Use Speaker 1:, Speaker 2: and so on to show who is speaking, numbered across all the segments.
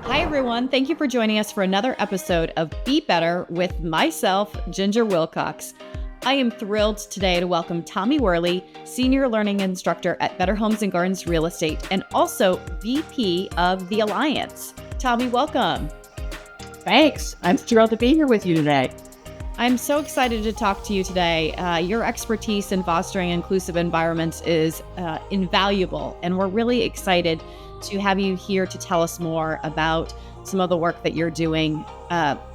Speaker 1: Hi, everyone. Thank you for joining us for another episode of Be Better with myself, Ginger Wilcox. I am thrilled today to welcome Tommie Wehrle, Senior Learning Instructor at Better Homes and Gardens Real Estate, and also VP of the Alliance. Tommie, welcome.
Speaker 2: Thanks. I'm thrilled to be here with you today.
Speaker 1: I'm so excited to talk to you today. Your expertise in fostering inclusive environments is invaluable, and we're really excited to have you here to tell us more about some of the work that you're doing.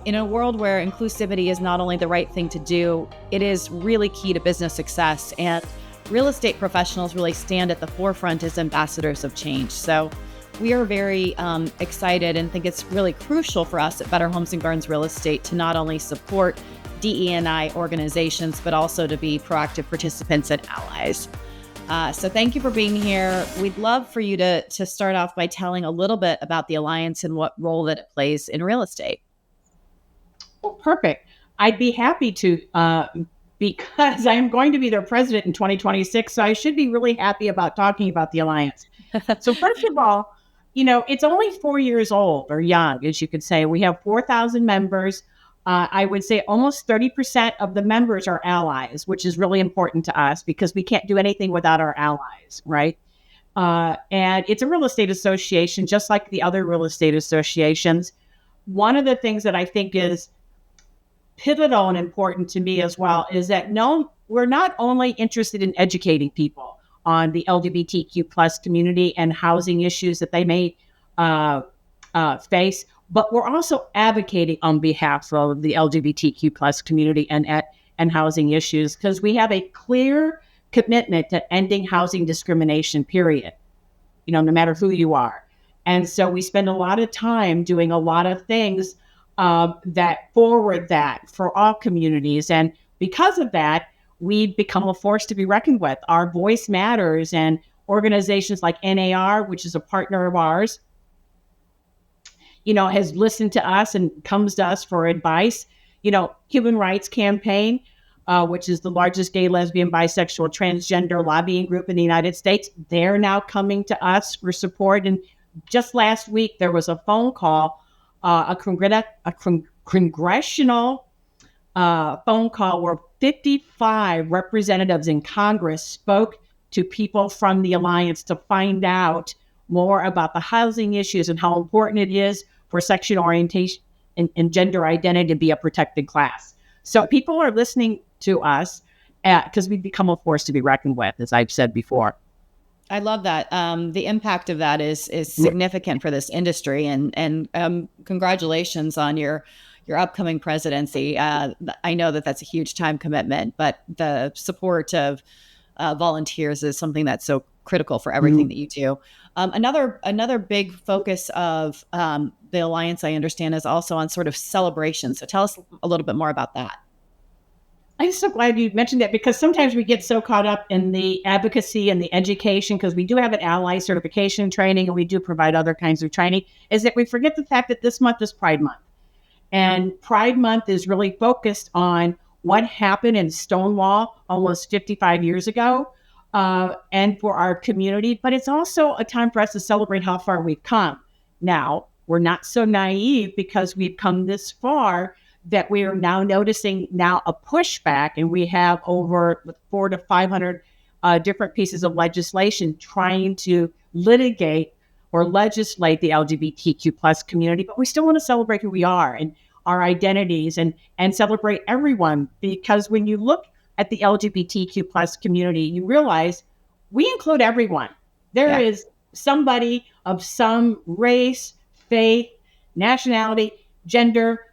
Speaker 1: In a world where inclusivity is not only the right thing to do, it is really key to business success, and real estate professionals really stand at the forefront as ambassadors of change. So we are very excited and think it's really crucial for us at Better Homes and Gardens Real Estate to not only support DE&I organizations, but also to be proactive participants and allies. So thank you for being here. We'd love for you to start off by telling a little bit about the Alliance and what role that it plays in real estate.
Speaker 2: Well, perfect. I'd be happy to, because I'm going to be their president in 2026, so I should be really happy about talking about the Alliance. So first of all, it's only 4 years old, or young, as you could say. We have 4,000 members. I would say almost 30% of the members are allies, which is really important to us because we can't do anything without our allies, right? And it's a real estate association, just like the other real estate associations. One of the things that I think is pivotal and important to me as well is that we're not only interested in educating people on the LGBTQ plus community and housing issues that they may face, but we're also advocating on behalf of the LGBTQ plus community and housing issues because we have a clear commitment to ending housing discrimination, period, no matter who you are. And so we spend a lot of time doing a lot of things that forward that for all communities. And because of that, we've become a force to be reckoned with. Our voice matters, and organizations like NAR, which is a partner of ours, has listened to us and comes to us for advice. Human Rights Campaign, which is the largest gay, lesbian, bisexual, transgender lobbying group in the United States, they're now coming to us for support. And just last week, there was a phone call, a congressional phone call where 55 representatives in Congress spoke to people from the Alliance to find out more about the housing issues and how important it is for sexual orientation and gender identity to be a protected class. So people are listening to us because we've become a force to be reckoned with, as I've said before.
Speaker 1: I love that. The impact of that is significant for this industry, and congratulations on your upcoming presidency. I know that that's a huge time commitment, but the support of volunteers is something that's so critical for everything that you do. Another big focus of the Alliance, I understand, is also on sort of celebration. So tell us a little bit more about that.
Speaker 2: I'm so glad you mentioned that because sometimes we get so caught up in the advocacy and the education, because we do have an ally certification training and we do provide other kinds of training, is that we forget the fact that this month is Pride Month. And Pride Month is really focused on what happened in Stonewall almost 55 years ago. And for our community, but it's also a time for us to celebrate how far we've come. Now, we're not so naive because we've come this far that we are now noticing a pushback, and we have over 400 to 500 different pieces of legislation trying to litigate or legislate the LGBTQ plus community, but we still want to celebrate who we are and our identities and celebrate everyone, because when you look at the LGBTQ plus community, you realize we include everyone. There is somebody of some race, faith, nationality, gender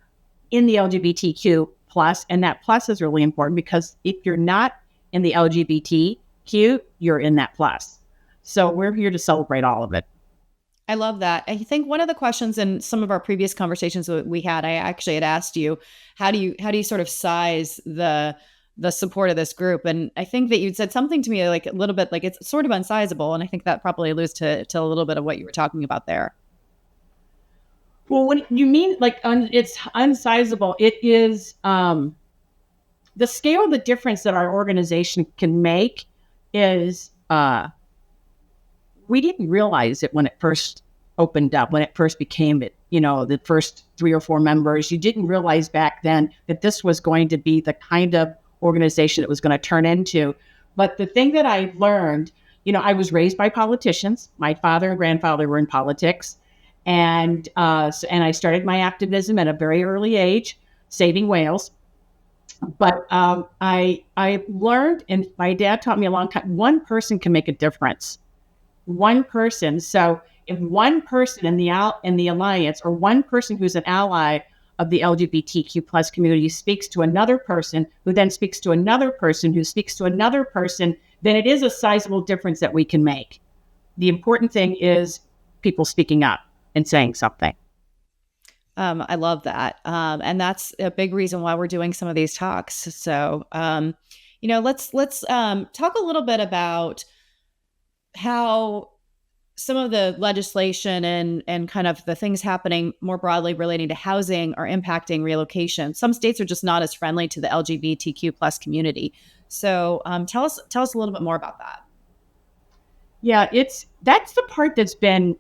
Speaker 2: in the LGBTQ plus, and that plus is really important because if you're not in the LGBTQ, you're in that plus. So we're here to celebrate all of it.
Speaker 1: I love that. I think one of the questions in some of our previous conversations that we had, I actually had asked you, how do you sort of size the support of this group? And I think that you'd said something to me like a little bit like it's sort of unsizable. And I think that probably alludes to a little bit of what you were talking about there.
Speaker 2: Well, when you mean like it's unsizable, it is the scale of the difference that our organization can make is we didn't realize it when it first opened up, when it first became it, the first 3 or 4 members. You didn't realize back then that this was going to be the kind of organization it was going to turn into. But the thing that I learned, I was raised by politicians. My father and grandfather were in politics. And I started my activism at a very early age, saving whales. But I learned, and my dad taught me a long time, one person can make a difference. One person. So if one person in the alliance, or one person who's an ally of the LGBTQ plus community, speaks to another person, who then speaks to another person, who speaks to another person, then it is a sizable difference that we can make. The important thing is people speaking up and saying something.
Speaker 1: I love that. And that's a big reason why we're doing some of these talks. So, let's talk a little bit about how some of the legislation and kind of the things happening more broadly relating to housing are impacting relocation. Some states are just not as friendly to the LGBTQ plus community. So tell us a little bit more about that.
Speaker 2: Yeah, that's the part that's been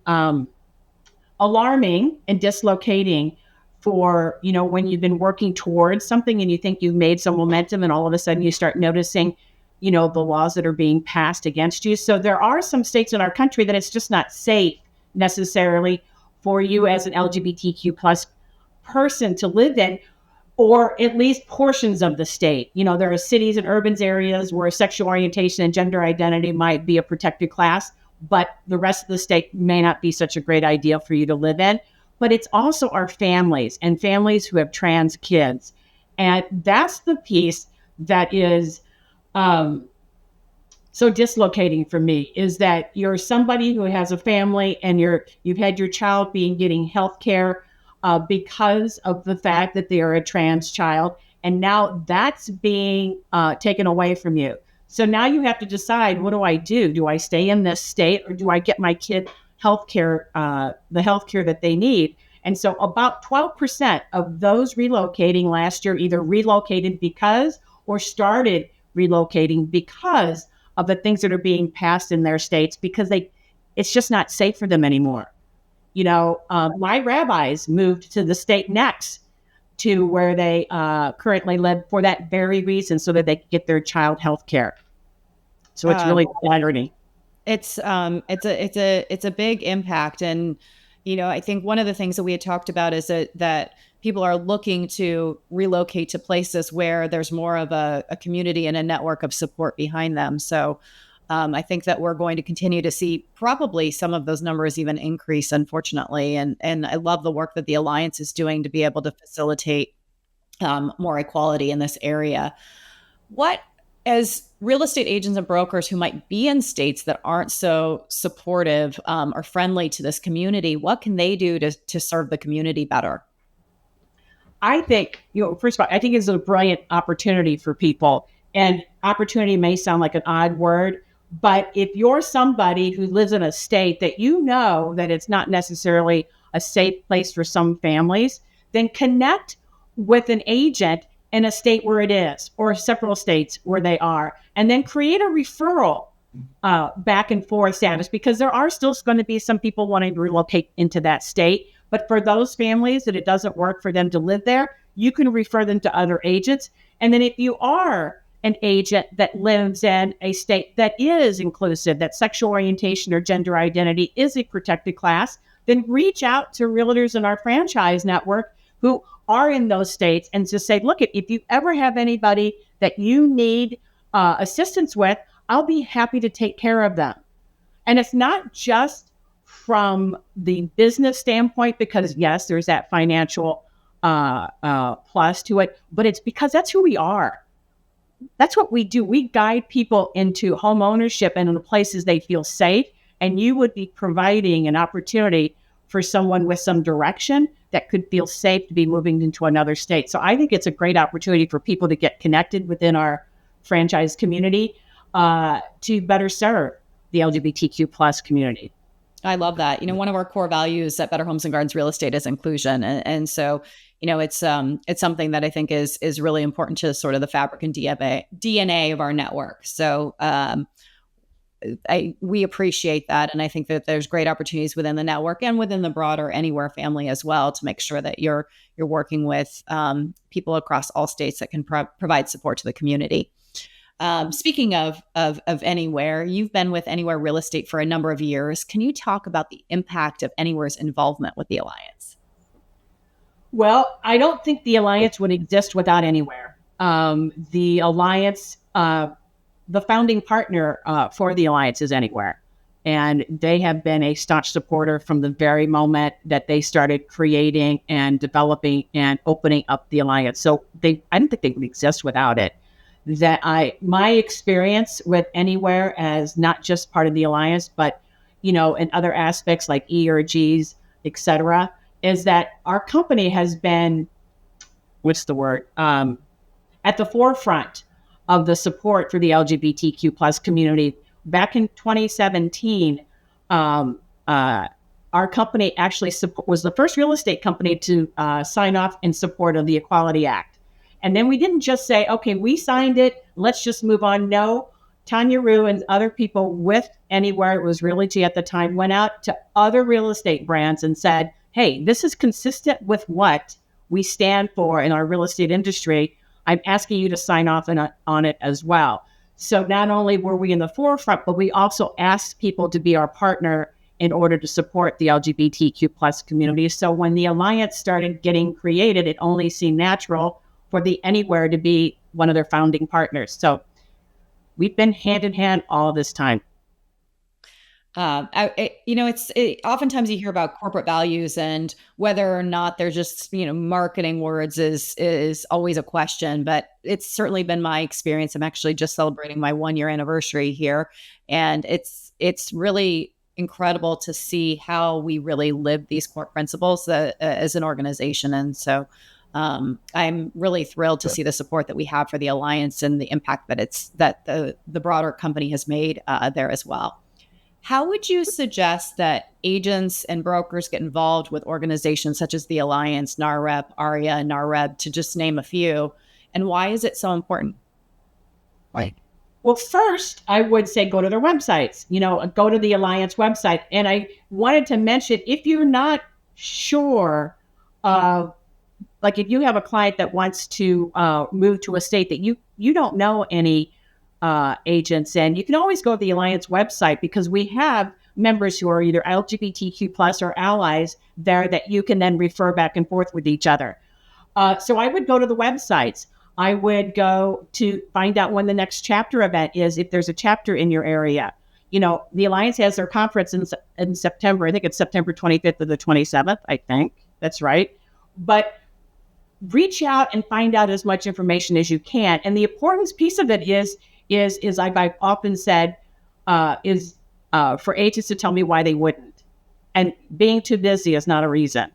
Speaker 2: alarming and dislocating for, when you've been working towards something and you think you've made some momentum, and all of a sudden you start noticing, the laws that are being passed against you. So there are some states in our country that it's just not safe necessarily for you as an LGBTQ plus person to live in, or at least portions of the state. There are cities and urban areas where sexual orientation and gender identity might be a protected class, but the rest of the state may not be such a great idea for you to live in. But it's also our families, and families who have trans kids. And that's the piece that is so dislocating for me, is that you're somebody who has a family and you've had your child getting health care because of the fact that they are a trans child. And now that's being taken away from you. So now you have to decide, what do I do? Do I stay in this state, or do I get my kid healthcare, the healthcare that they need? And so about 12% of those relocating last year either relocated because, or started relocating because of the things that are being passed in their states, because it's just not safe for them anymore. My rabbis moved to the state next to where they currently live for that very reason, so that they could get their child health care. So it's really irony.
Speaker 1: It's a big impact. And, I think one of the things that we had talked about is that people are looking to relocate to places where there's more of a community and a network of support behind them. So I think that we're going to continue to see probably some of those numbers even increase, unfortunately. And I love the work that the Alliance is doing to be able to facilitate more equality in this area. What, as real estate agents and brokers who might be in states that aren't so supportive or friendly to this community, what can they do to serve the community better?
Speaker 2: I think, first of all, I think it's a brilliant opportunity for people. And opportunity may sound like an odd word, but if you're somebody who lives in a state that that it's not necessarily a safe place for some families, then connect with an agent in a state where it is, or several states where they are, and then create a referral back and forth status, because there are still going to be some people wanting to relocate into that state. But for those families that it doesn't work for them to live there, you can refer them to other agents. And then if you are an agent that lives in a state that is inclusive, that sexual orientation or gender identity is a protected class, then reach out to realtors in our franchise network who are in those states and just say, look, if you ever have anybody that you need assistance with, I'll be happy to take care of them. And it's not just from the business standpoint, because yes, there's that financial plus to it, but it's because that's who we are. That's what we do. We guide people into home ownership and in the places they feel safe. And you would be providing an opportunity for someone with some direction that could feel safe to be moving into another state. So I think it's a great opportunity for people to get connected within our franchise community to better serve the LGBTQ plus community.
Speaker 1: I love that. One of our core values at Better Homes and Gardens Real Estate is inclusion. And so, it's something that I think is really important to sort of the fabric and DNA of our network. So we appreciate that. And I think that there's great opportunities within the network and within the broader Anywhere family as well to make sure that you're working with people across all states that can provide support to the community. Speaking of Anywhere, you've been with Anywhere Real Estate for a number of years. Can you talk about the impact of Anywhere's involvement with the Alliance?
Speaker 2: Well, I don't think the Alliance would exist without Anywhere. The Alliance, the founding partner for the Alliance is Anywhere. And they have been a staunch supporter from the very moment that they started creating and developing and opening up the Alliance. So I don't think they would exist without it. My experience with Anywhere as not just part of the Alliance, but, in other aspects like ERGs, et cetera, is that our company has been, at the forefront of the support for the LGBTQ plus community. Back in 2017, our company actually was the first real estate company to sign off in support of the Equality Act. And then we didn't just say, okay, we signed it, let's just move on. No, Tanya Rue and other people with Anywhere, it was Realty at the time, went out to other real estate brands and said, hey, this is consistent with what we stand for in our real estate industry. I'm asking you to sign off on it as well. So not only were we in the forefront, but we also asked people to be our partner in order to support the LGBTQ plus community. So when the Alliance started getting created, it only seemed natural for the Anywhere to be one of their founding partners. So we've been hand in hand all this time.
Speaker 1: Oftentimes you hear about corporate values and whether or not they're just, marketing words is always a question, but it's certainly been my experience. I'm actually just celebrating my 1-year anniversary here. And it's really incredible to see how we really live these core principles as an organization. And so I'm really thrilled to see the support that we have for the Alliance and the impact that the broader company has made there as well. How would you suggest that agents and brokers get involved with organizations such as the Alliance, NARREP, ARIA, and NARREB, to just name a few? And why is it so important?
Speaker 2: Right. Well, first, I would say go to their websites, go to the Alliance website. And I wanted to mention, if you're not sure of, like if you have a client that wants to move to a state that you don't know any agents, and you can always go to the Alliance website because we have members who are either LGBTQ plus or allies there that you can then refer back and forth with each other. So I would go to the websites. I would go to find out when the next chapter event is, if there's a chapter in your area. The Alliance has their conference in September. I think it's September 25th or the 27th. I think that's right. But reach out and find out as much information as you can. And the importance piece of it is I've often said, for agents to tell me why they wouldn't. And being too busy is not a reason.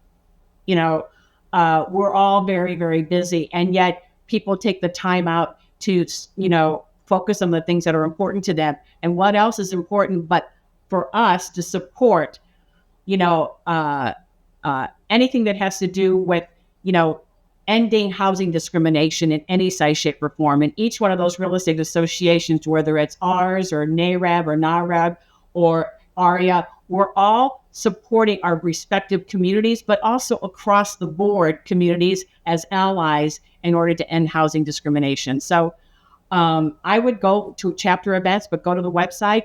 Speaker 2: We're all very, very busy. And yet people take the time out to, focus on the things that are important to them. And what else is important but for us to support, anything that has to do with, ending housing discrimination in any size, shape, or form. And each one of those real estate associations, whether it's ours or NAREB or NAREB or ARIA, we're all supporting our respective communities, but also across the board communities as allies in order to end housing discrimination. So I would go to chapter events, but go to the website,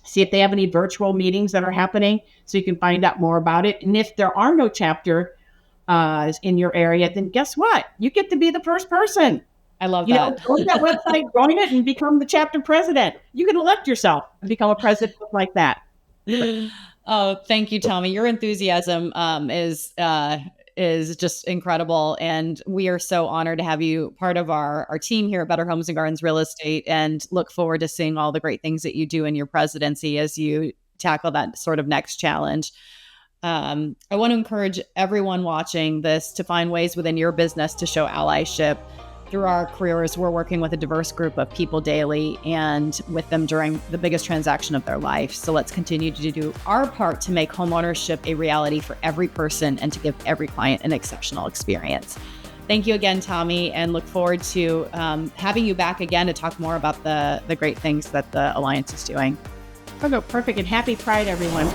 Speaker 2: see if they have any virtual meetings that are happening so you can find out more about it. And if there are no chapter in your area, then guess what? You get to be the first person.
Speaker 1: I love that.
Speaker 2: Go to that website, join it, and become the chapter president. You can elect yourself and become a president like that.
Speaker 1: Oh, thank you, Tommie. Your enthusiasm is just incredible. And we are so honored to have you part of our team here at Better Homes and Gardens Real Estate, and look forward to seeing all the great things that you do in your presidency as you tackle that sort of next challenge. I want to encourage everyone watching this to find ways within your business to show allyship. Through our careers, we're working with a diverse group of people daily and with them during the biggest transaction of their life. So let's continue to do our part to make homeownership a reality for every person and to give every client an exceptional experience. Thank you again, Tommie, and look forward to having you back again to talk more about the great things that the Alliance is doing.
Speaker 2: Oh, no, perfect. And happy Pride, everyone.